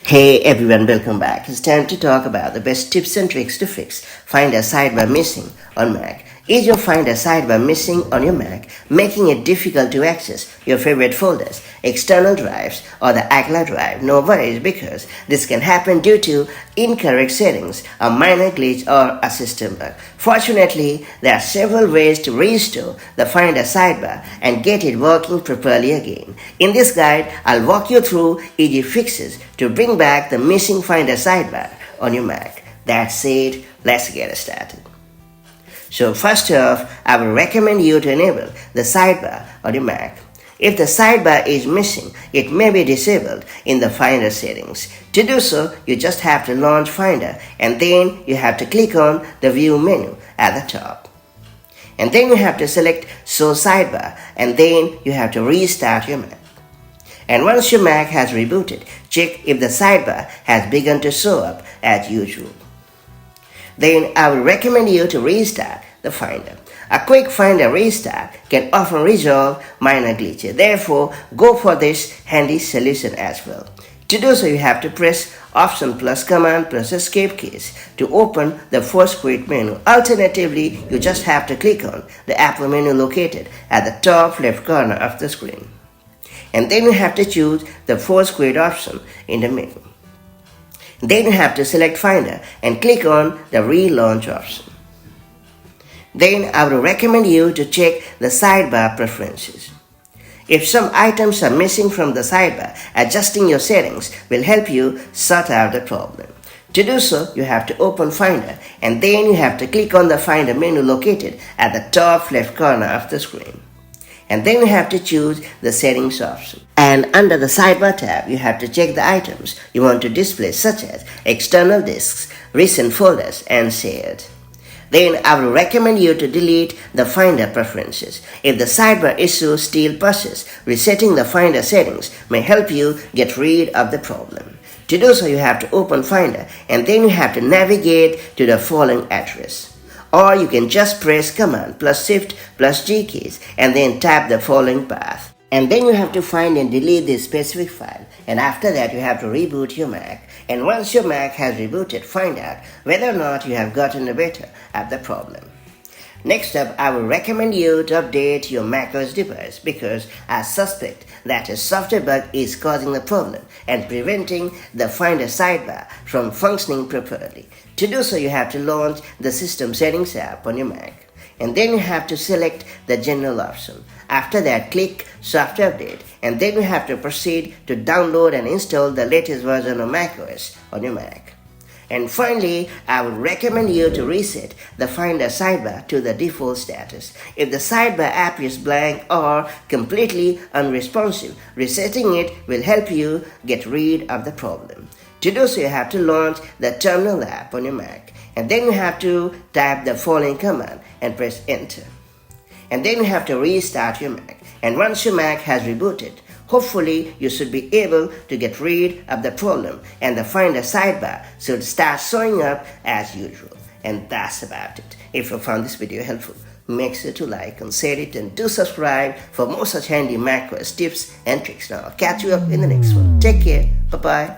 Hey everyone, welcome back. It's time to talk about the best tips and tricks to fix Finder Sidebar missing on Mac. Is your Finder Sidebar missing on your Mac, making it difficult to access your favorite folders, external drives, or the iCloud drive? No worries, because this can happen due to incorrect settings, a minor glitch, or a system bug. Fortunately, there are several ways to restore the Finder Sidebar and get it working properly again. In this guide, I'll walk you through easy fixes to bring back the missing Finder Sidebar on your Mac. That's it, let's get started. So first off, I will recommend you to enable the sidebar on your Mac. If the sidebar is missing, it may be disabled in the Finder settings. To do so, you just have to launch Finder, and then you have to click on the View menu at the top. And then you have to select Show Sidebar, and then you have to restart your Mac. And once your Mac has rebooted, check if the sidebar has begun to show up as usual. Then I will recommend you to restart the Finder. A quick Finder restart can often resolve minor glitches. Therefore, go for this handy solution as well. To do so, you have to press Option plus Command plus Escape keys to open the first quit menu. Alternatively, you just have to click on the Apple menu located at the top left corner of the screen. And then you have to choose the first quit option in the menu. Then you have to select Finder and click on the Relaunch option. Then I would recommend you to check the sidebar preferences. If some items are missing from the sidebar, adjusting your settings will help you sort out the problem. To do so, you have to open Finder, and then you have to click on the Finder menu located at the top left corner of the screen. And then you have to choose the settings option. And under the sidebar tab, you have to check the items you want to display, such as external disks, recent folders, and shared. Then I will recommend you to delete the Finder preferences. If the sidebar issue still persists, resetting the Finder settings may help you get rid of the problem. To do so, you have to open Finder, and then you have to navigate to the following address. Or you can just press Command plus Shift plus G keys and then tap the following path. And then you have to find and delete this specific file. And after that, you have to reboot your Mac. And once your Mac has rebooted, find out whether or not you have gotten the better at the problem. Next up, I will recommend you to update your macOS device, because I suspect that a software bug is causing the problem and preventing the Finder sidebar from functioning properly. To do so, you have to launch the System Settings app on your Mac. And then you have to select the General option. After that, click Software Update, and then you have to proceed to download and install the latest version of macOS on your Mac. And finally, I would recommend you to reset the Finder sidebar to the default status. If the sidebar appears blank or completely unresponsive, resetting it will help you get rid of the problem. To do so, you have to launch the Terminal app on your Mac, and then you have to type the following command and press Enter. And then you have to restart your Mac. And once your Mac has rebooted, hopefully you should be able to get rid of the problem, and the Finder sidebar should start showing up as usual. And that's about it. If you found this video helpful, make sure to like and share it, and do subscribe for more such handy macOS tips and tricks. Now I'll catch you up in the next one. Take care. Bye-bye.